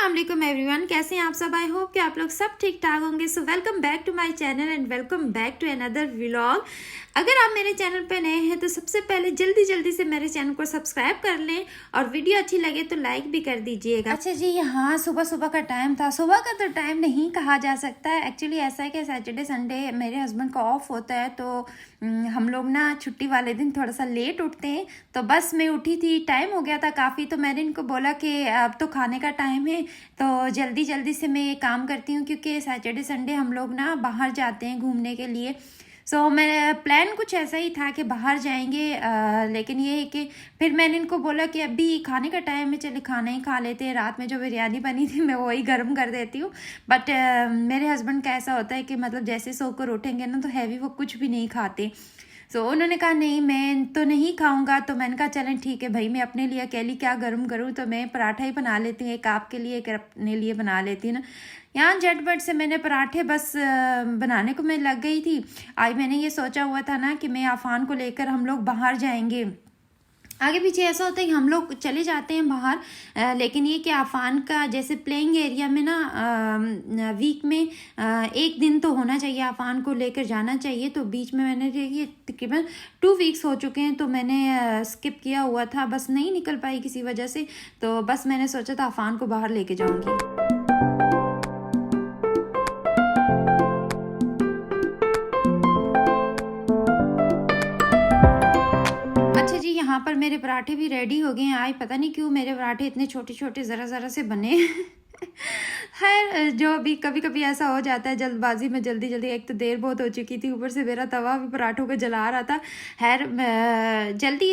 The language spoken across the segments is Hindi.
अस्सलाम वालेकुम एवरीवन, कैसे हैं आप सब। आई होप कि आप लोग सब ठीक ठाक होंगे। So welcome back to my channel and welcome back to another vlog. अगर आप मेरे चैनल पे नए हैं तो सबसे पहले जल्दी जल्दी से मेरे चैनल को सब्सक्राइब कर लें और वीडियो अच्छी लगे तो लाइक भी कर दीजिएगा। अच्छा जी, यहाँ सुबह सुबह का टाइम था। सुबह का तो टाइम नहीं कहा जा सकता है। एक्चुअली ऐसा है कि सैटरडे संडे मेरे हस्बैंड का ऑफ होता है, तो हम लोग ना छुट्टी वाले दिन थोड़ा सा लेट उठते हैं। तो बस मैं उठी थी, टाइम हो गया था काफ़ी, तो मैंने इनको बोला कि अब तो खाने का टाइम है, तो जल्दी जल्दी से मैं ये काम करती हूँ, क्योंकि सैटरडे संडे हम लोग ना बाहर जाते हैं घूमने के लिए। सो मेरा प्लान कुछ ऐसा ही था कि बाहर जाएंगे, लेकिन ये है कि फिर मैंने इनको बोला कि अभी खाने का टाइम है, चले खाना ही खा लेते हैं। रात में जो बिरयानी बनी थी मैं वही गर्म कर देती हूँ। बट मेरे हस्बैंड का ऐसा होता है कि मतलब जैसे सोकर उठेंगे ना तो हैवी वो कुछ भी नहीं खाते। सो उन्होंने कहा नहीं मैं तो नहीं खाऊंगा। तो मैंने कहा चलें ठीक है भाई, मैं अपने लिए अकेली क्या गर्म करूँ, तो मैं पराठा ही बना लेती हूँ, एक आपके लिए एक अपने लिए बना लेती हूँ ना। यहाँ झटपट से मैंने पराठे बस बनाने को मैं लग गई थी। आज मैंने ये सोचा हुआ था ना कि मैं आफान को लेकर हम लोग बाहर जाएंगे। आगे पीछे ऐसा होता है कि हम लोग चले जाते हैं बाहर, लेकिन ये कि आफान का जैसे प्लेइंग एरिया में ना वीक में एक दिन तो होना चाहिए, आफान को लेकर जाना चाहिए। तो बीच में मैंने ये तकरीबन 2 वीक्स हो चुके हैं, तो मैंने स्किप किया हुआ था, बस नहीं निकल पाई किसी वजह से। तो बस मैंने सोचा था आफान को बाहर लेके जाऊँगी। अच्छा जी, यहाँ पर मेरे पराठे भी रेडी हो गए हैं। आज पता नहीं क्यों मेरे पराठे इतने छोटे छोटे ज़रा ज़रा से बने। खैर, जो भी कभी कभी ऐसा हो जाता है जल्दबाजी में, जल्दी जल्दी, एक तो देर बहुत हो चुकी थी, ऊपर से मेरा तवा भी पराठों को जला रहा था। खैर जल्दी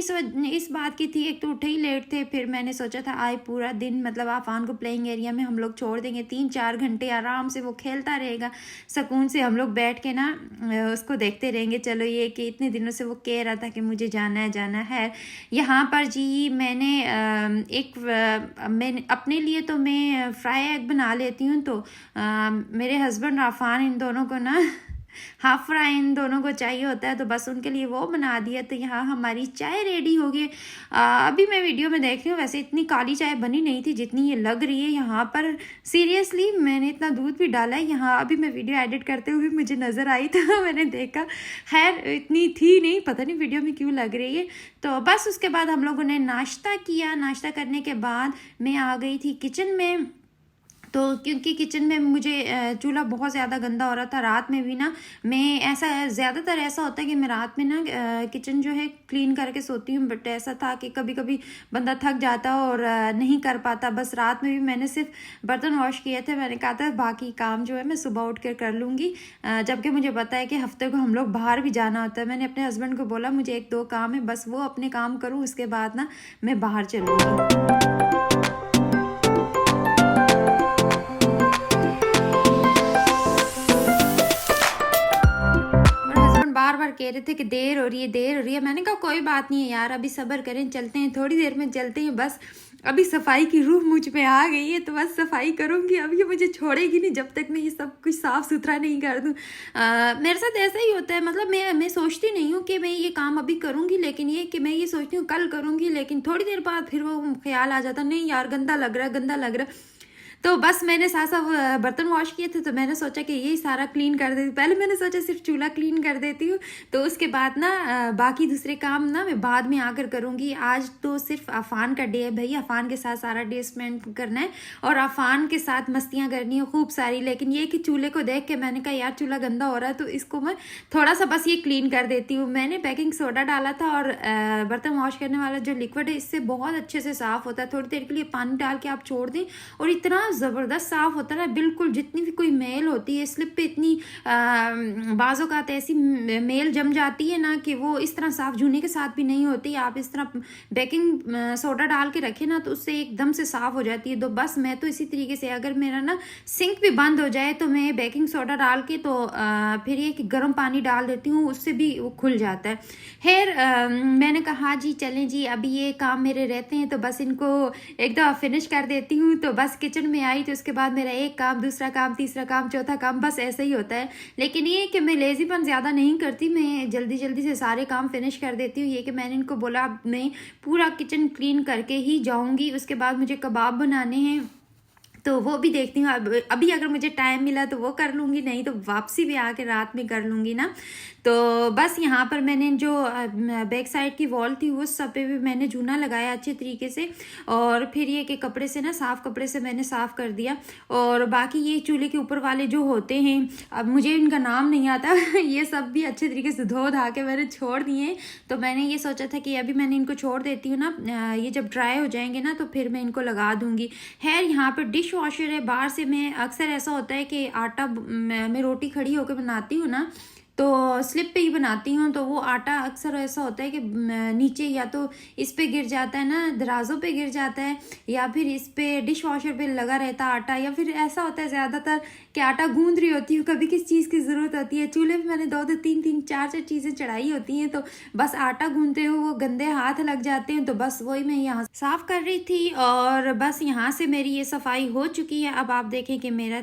इस बात की थी, एक तो उठे ही लेट थे, फिर मैंने सोचा था आज पूरा दिन मतलब आफान को प्लेइंग एरिया में हम लोग छोड़ देंगे, 3-4 घंटे आराम से वो खेलता रहेगा, सुकून से हम लोग बैठ के ना उसको देखते रहेंगे। चलो ये कि इतने दिनों से वो कह रहा था कि मुझे जाना है जाना है। यहाँ पर जी मैंने मैंने अपने लिए तो मैं फ्राई एग बना लेती हूँ, तो मेरे हस्बैंड आफान इन दोनों को ना हाफ फ्राई इन दोनों को चाहिए होता है, तो बस उनके लिए वो बना दिया। तो यहाँ हमारी चाय रेडी हो गई। अभी मैं वीडियो में देख रही हूँ, वैसे इतनी काली चाय बनी नहीं थी जितनी ये लग रही है यहाँ पर। सीरियसली मैंने इतना दूध भी डाला है यहाँ, अभी मैं वीडियो एडिट करते हुए मुझे नज़र आई तो मैंने देखा, खैर इतनी थी नहीं, पता नहीं वीडियो में क्यों लग रही है। तो बस उसके बाद हम लोगों ने नाश्ता किया। नाश्ता करने के बाद मैं आ गई थी किचन में, तो क्योंकि किचन में मुझे चूल्हा बहुत ज़्यादा गंदा हो रहा था। रात में भी ना मैं ज़्यादातर ऐसा होता है कि मैं रात में ना किचन जो है क्लीन करके सोती हूँ, बट ऐसा था कि कभी कभी बंदा थक जाता और नहीं कर पाता। बस रात में भी मैंने सिर्फ बर्तन वॉश किए थे, मैंने कहा था बाकी काम जो है मैं सुबह उठ कर लूँगी, जबकि मुझे पता है कि हफ्ते को हम लोग बाहर भी जाना होता है। मैंने अपने हस्बैंड को बोला मुझे 1-2 काम है, बस वो अपने काम करूँ, उसके बाद ना मैं बाहर चलूँगी। बार बार कह रहे थे कि देर हो रही है देर हो रही है। मैंने कहा कोई बात नहीं है यार, अभी सब्र करें, चलते हैं, थोड़ी देर में चलते हैं। बस अभी सफाई की रूह मुझ पे आ गई है, तो बस सफाई करूँगी। अब ये मुझे छोड़ेगी नहीं जब तक मैं ये सब कुछ साफ़ सुथरा नहीं कर दूँ। मेरे साथ ऐसा ही होता है, मतलब मैं सोचती नहीं हूँ कि मैं ये काम अभी करूँगी, लेकिन ये कि मैं ये सोचती हूँ कल करूँगी, लेकिन थोड़ी देर बाद फिर वो ख्याल आ जाता नहीं यार गंदा लग रहा है गंदा लग रहा है। तो बस मैंने साथ साथ बर्तन वॉश किए थे, तो मैंने सोचा कि यही सारा क्लीन कर देती। पहले मैंने सोचा सिर्फ चूल्हा क्लीन कर देती हूँ, तो उसके बाद ना बाकी दूसरे काम ना मैं बाद में आकर करूँगी। आज तो सिर्फ अफान का डे है भाई, अफान के साथ सारा डे स्पेंड करना है और अफान के साथ मस्तियाँ करनी है खूब सारी। लेकिन ये कि चूल्हे को देख के मैंने कहा यार चूल्हा गंदा हो रहा है, तो इसको मैं थोड़ा सा बस ये क्लीन कर देती हूँ। मैंने बेकिंग सोडा डाला था और बर्तन वॉश करने वाला जो लिक्विड है, इससे बहुत अच्छे से साफ़ होता है। थोड़ी देर के लिए पानी डाल के आप छोड़ दें और इतना ज़बरदस्त साफ़ होता है ना, बिल्कुल जितनी भी कोई मेल होती है स्लिप पे, इतनी बाज़ों का ऐसी मेल जम जाती है ना कि वो इस तरह साफ़ जूने के साथ भी नहीं होती। आप इस तरह बेकिंग सोडा डाल के रखें ना तो उससे एकदम से साफ़ हो जाती है। तो बस मैं तो इसी तरीके से, अगर मेरा ना सिंक भी बंद हो जाए तो मैं बेकिंग सोडा डाल के तो फिर ये कि गर्म पानी डाल देती हूँ, उससे भी वो खुल जाता है। खैर मैंने कहा जी चलें जी, अभी ये काम मेरे रहते हैं तो बस इनको एक दफ़ा फिनिश कर देती हूँ। तो बस किचन में आई तो उसके बाद मेरा एक काम, दूसरा काम, तीसरा काम, चौथा काम, बस ऐसे ही होता है। लेकिन ये कि मैं लेजीपन ज़्यादा नहीं करती, मैं जल्दी जल्दी से सारे काम फिनिश कर देती हूँ। ये कि मैंने इनको बोला मैं पूरा किचन क्लीन करके ही जाऊँगी। उसके बाद मुझे कबाब बनाने हैं, तो वो भी देखती हूँ। अब अभी अगर मुझे टाइम मिला तो वो कर लूँगी, नहीं तो वापसी भी आके रात में कर लूँगी ना। तो बस यहाँ पर मैंने जो बैक साइड की वॉल थी उस सब पे भी मैंने चूना लगाया अच्छे तरीके से, और फिर ये कि कपड़े से ना, साफ़ कपड़े से मैंने साफ़ कर दिया। और बाकी ये चूल्हे के ऊपर वाले जो होते हैं, अब मुझे इनका नाम नहीं आता ये सब भी अच्छे तरीके से धो धा के मैंने छोड़ दिए। तो मैंने ये सोचा था कि अभी मैंने इनको छोड़ देती हूँ ना, ये जब ड्राई हो जाएंगे ना तो फिर मैं इनको लगा दूँगी। खैर यहाँ पर डिश वॉशर है, बाहर से मैं अक्सर ऐसा होता है कि आटा मैं रोटी खड़ी होकर बनाती हूँ ना, तो स्लिप पे ही बनाती हूँ, तो वो आटा अक्सर ऐसा होता है कि नीचे या तो इस पे गिर जाता है ना, दराजों पे गिर जाता है, या फिर इस पे डिश वॉशर पे लगा रहता है आटा, या फिर ऐसा होता है ज़्यादातर कि आटा गूंद रही होती हूँ, कभी किस चीज़ की ज़रूरत होती है। चूल्हे पे मैंने 2-2 3-3 4-4 चीज़ें चढ़ाई होती हैं, तो बस आटा गूंदते हुए वो गंदे हाथ लग जाते हैं। तो बस वही मैं यहाँ साफ़ कर रही थी, और बस यहाँ से मेरी ये सफाई हो चुकी है। अब आप देखें कि मेरा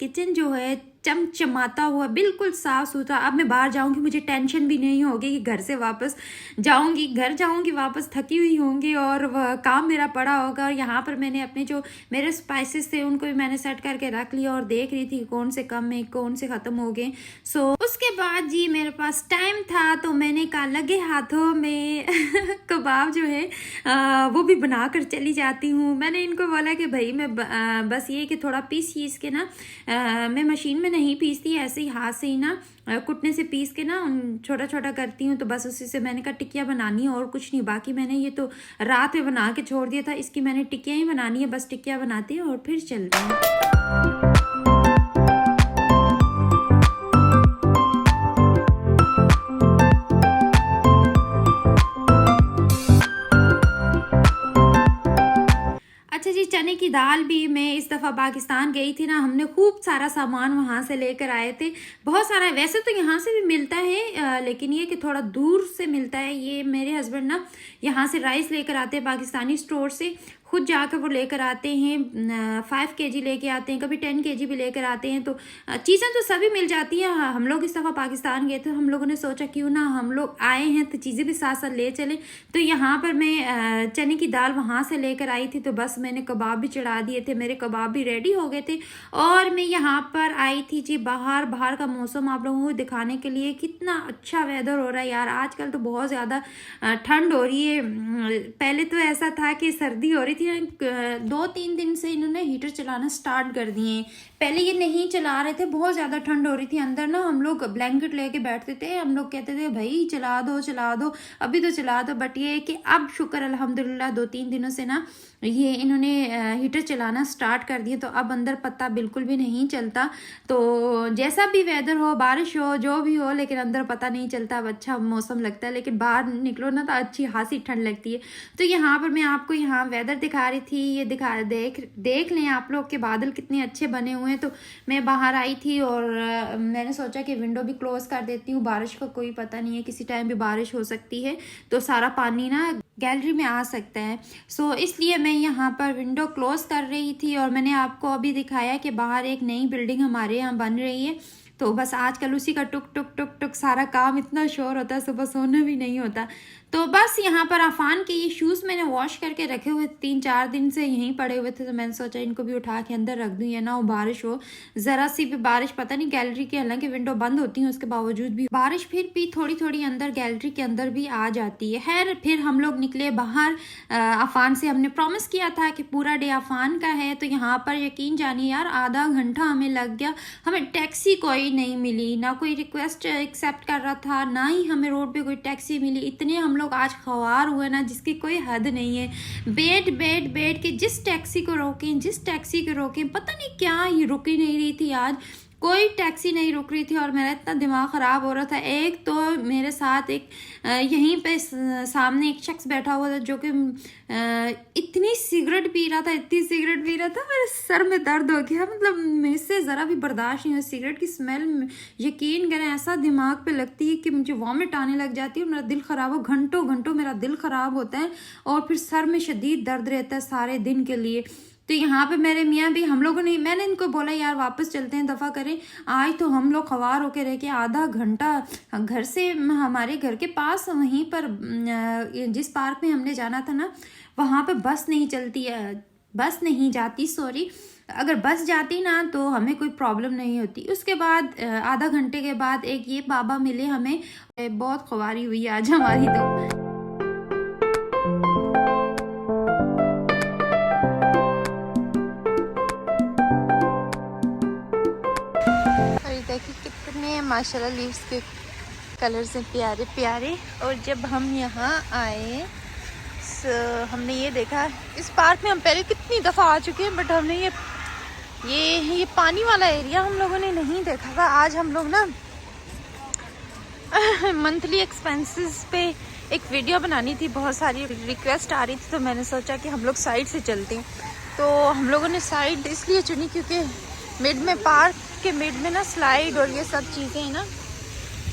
किचन जो है चमचमाता हुआ बिल्कुल साफ सुथरा। अब मैं बाहर जाऊंगी, मुझे टेंशन भी नहीं होगी कि घर से वापस जाऊंगी, घर जाऊंगी वापस थकी हुई होंगी और वह काम मेरा पड़ा होगा। और यहाँ पर मैंने अपने जो मेरे स्पाइसेस थे उनको भी मैंने सेट करके रख लिया, और देख रही थी कौन से कम है कौन से ख़त्म हो गए। सो उसके बाद जी मेरे पास टाइम था, तो मैंने कहा लगे हाथों में कबाब जो है वो भी बना कर चली जाती हूँ। मैंने इनको बोला कि भाई मैं बस ये कि थोड़ा पीस के ना, मैं मशीन में नहीं पीसती, ऐसे ही हाथ से ही ना कुटने से पीस के ना छोटा छोटा करती हूँ। तो बस उसी से मैंने कहा टिक्कियाँ बनानी है और कुछ नहीं। बाकी मैंने ये तो रात में बना के छोड़ दिया था, इसकी मैंने टिक्कियाँ ही बनानी है, बस टिक्कियाँ बनाती हूँ और फिर चलते हैं। अच्छा जी, चने की दाल भी मैं इस दफ़ा पाकिस्तान गई थी ना, हमने खूब सारा सामान वहाँ से लेकर आए थे। बहुत सारा, वैसे तो यहाँ से भी मिलता है लेकिन ये कि थोड़ा दूर से मिलता है। ये मेरे हस्बैंड ना यहाँ से राइस लेकर आते हैं पाकिस्तानी स्टोर से, खुद जाकर वो लेकर आते हैं। 5 kg लेके आते हैं, कभी 10 kg भी लेकर आते हैं। तो चीज़ें तो सभी मिल जाती हैं। हम लोग इस दफ़ा पाकिस्तान गए थे, हम लोगों ने सोचा क्यों ना हम लोग आए हैं तो चीज़ें भी साथ साथ ले चले। तो यहाँ पर मैं चने की दाल वहाँ से लेकर आई थी, तो बस मैंने कबाब भी चढ़ा दिए थे, मेरे कबाब भी रेडी हो गए थे। और मैं यहाँ पर आई थी जी बाहर का मौसम आप लोगों को दिखाने के लिए। कितना अच्छा वेदर हो रहा है यार, आजकल तो बहुत ज़्यादा ठंड हो रही है। पहले तो ऐसा था कि सर्दी हो रही थी, 2-3 दिन से इन्होंने हीटर चलाना स्टार्ट कर दिए। पहले ये नहीं चला रहे थे, बहुत ज़्यादा ठंड हो रही थी अंदर ना, हम लोग ब्लैंकेट लेके बैठते थे, हम लोग कहते थे भाई चला दो अभी तो चला दो। बट ये कि अब शुक्र अल्हम्दुलिल्लाह 2-3 दिनों से ना ये इन्होंने हीटर चलाना स्टार्ट कर दिए, तो अब अंदर पता बिल्कुल भी नहीं चलता। तो जैसा भी वेदर हो, बारिश हो, जो भी हो, लेकिन अंदर पता नहीं चलता। अब अच्छा मौसम लगता है, लेकिन बाहर निकलो ना तो अच्छी खासी ठंड लगती है। तो यहाँ पर मैं आपको यहाँ वेदर दिखा रही थी, ये देख लें आप लोग के बादल कितने अच्छे बने हुए हैं। तो मैं बाहर आई थी और मैंने सोचा कि विंडो भी क्लोज कर देती हूँ, बारिश का कोई पता नहीं है, किसी टाइम भी बारिश हो सकती है, तो सारा पानी ना गैलरी में आ सकता है। सो इसलिए मैं यहाँ पर विंडो क्लोज कर रही थी। और मैंने आपको अभी दिखाया कि बाहर एक नई बिल्डिंग हमारे यहाँ बन रही है, तो बस आजकल उसी का टुक टुक टुक टुक सारा काम, इतना शोर होता है, सुबह सोना भी नहीं होता। तो बस यहाँ पर अफान के ये शूज़ मैंने वॉश करके रखे हुए 3-4 दिन से यहीं पड़े हुए थे, तो मैंने सोचा इनको भी उठा के अंदर रख दूँ, या ना वो बारिश हो, ज़रा सी भी बारिश, पता नहीं गैलरी की हालांकि विंडो बंद होती है उसके बावजूद भी बारिश फिर भी थोड़ी थोड़ी अंदर गैलरी के अंदर भी आ जाती है। खैर फिर हम लोग निकले बाहर। अफान से हमने प्रॉमिस किया था कि पूरा डे अफान का है, तो यहाँ पर यकीन जानिए यार आधा घंटा हमें लग गया। हमें टैक्सी कोई नहीं मिली, ना कोई रिक्वेस्ट एक्सेप्ट कर रहा था, ना ही हमें रोड पे कोई टैक्सी मिली। इतने हम लोग आज ख्वार हुए ना जिसकी कोई हद नहीं है। बैठ के जिस टैक्सी को रोकें पता नहीं क्या ये रुकी नहीं रही थी, आज कोई टैक्सी नहीं रुक रही थी। और मेरा इतना दिमाग ख़राब हो रहा था। एक तो मेरे साथ एक यहीं पे सामने एक शख्स बैठा हुआ था जो कि इतनी सिगरेट पी रहा था, मेरे सर में दर्द हो गया। मतलब मेरे से ज़रा भी बर्दाश्त नहीं हुआ सिगरेट की स्मेल। यकीन करें ऐसा दिमाग पे लगती है कि मुझे वॉमिट आने लग जाती है और मेरा दिल ख़राब हो, घंटों मेरा दिल ख़राब होता है और फिर सर में शदीद दर्द रहता है सारे दिन के लिए। तो यहाँ पे मेरे मियाँ भी, हम लोगों ने, मैंने इनको बोला यार वापस चलते हैं, दफ़ा करें। आज तो हम लोग ख्वार होके रह के आधा घंटा घर से, हमारे घर के पास वहीं पर जिस पार्क में हमने जाना था ना, वहाँ पे बस नहीं चलती है। बस नहीं जाती, सॉरी, अगर बस जाती ना तो हमें कोई प्रॉब्लम नहीं होती। उसके बाद आधा घंटे के बाद एक ये बाबा मिले हमें, बहुत ख्वारी हुई आज हमारी तो। देखिए कितने माशाल्लाह लीव्स के कलर्स हैं प्यारे प्यारे। और जब हम यहाँ आए हमने ये देखा, इस पार्क में हम पहले कितनी दफ़ा आ चुके हैं, बट हमने ये पानी वाला एरिया हम लोगों ने नहीं देखा था। आज हम लोग ना मंथली एक्सपेंसेस पे एक वीडियो बनानी थी, बहुत सारी रिक्वेस्ट आ रही थी, तो मैंने सोचा कि हम लोग साइड से चलते हैं। तो हम लोगों ने साइड इसलिए चुनी क्योंकि मिड में, पार्क के मिड में ना स्लाइड और ये सब चीज़ें हैं ना,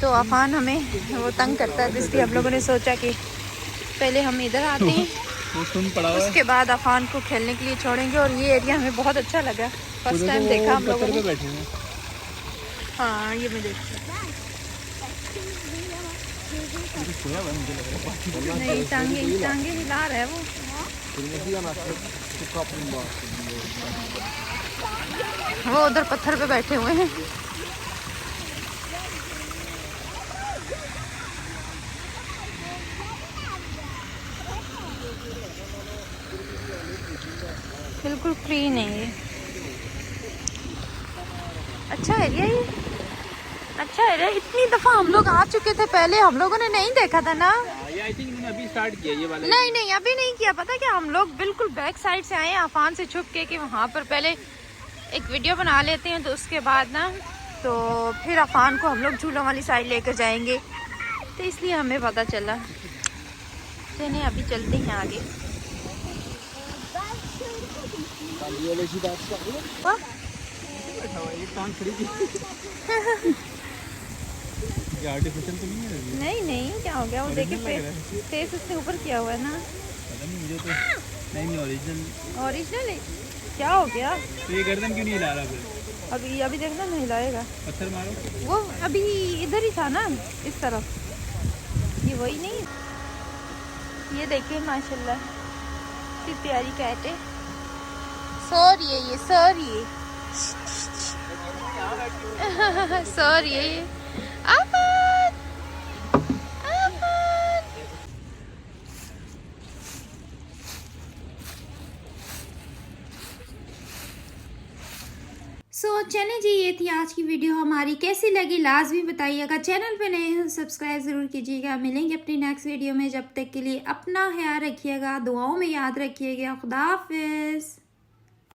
तो अफान हमें वो तंग करता है, इसलिए हम लोगों ने सोचा कि पहले हम इधर आते हैं, उसके बाद अफान को खेलने के लिए छोड़ेंगे। और ये एरिया हमें बहुत अच्छा लगा, फर्स्ट टाइम देखा हम लोगों ने। हाँ ये मैं देखी नहीं, टांगे हिला रहा है वो उधर पत्थर पे बैठे हुए हैं। बिल्कुल क्लीन है ये, अच्छा एरिया ये, अच्छा एरिया। इतनी दफा हम लोग आ चुके थे, पहले हम लोगों ने नहीं देखा था ना। ये आई थिंक इन्होंने अभी स्टार्ट किया ये वाला। नहीं अभी नहीं किया, पता क्या, हम लोग बिल्कुल बैक साइड से आए, अफान से छुप के कि वहाँ पर पहले एक वीडियो बना लेते हैं, तो उसके बाद ना तो फिर अफान को हम लोग झूलों वाली साइड लेकर जाएंगे, तो इसलिए हमें पता चला। चलिए अभी चलते हैं आगे। आर्टिफिशियल तो नहीं है? नहीं क्या हो गया, वो देखिए फेस उसने ऊपर किया हुआ है ना। पता नहीं मुझे तो। नहीं ओरिजिनल है, क्या हो गया? तो ये गर्दन क्यों नहीं हिला रहा फिर? अभी देखना नहीं हिलाएगा, पत्थर मारो। वो अभी इधर ही था ना, इस तरफ, ये वही नहीं। ये देखिए माशाल्लाह कितनी प्यारी कैट है, सॉरी है ये, सॉरी है सॉरी है ये। चलिए जी, ये थी आज की वीडियो हमारी, कैसी लगी लाजमी बताइएगा। चैनल पे नए हो सब्सक्राइब ज़रूर कीजिएगा। मिलेंगे अपनी नेक्स्ट वीडियो में, जब तक के लिए अपना ख्याल रखिएगा, दुआओं में याद रखिएगा। खुदा हाफिज़।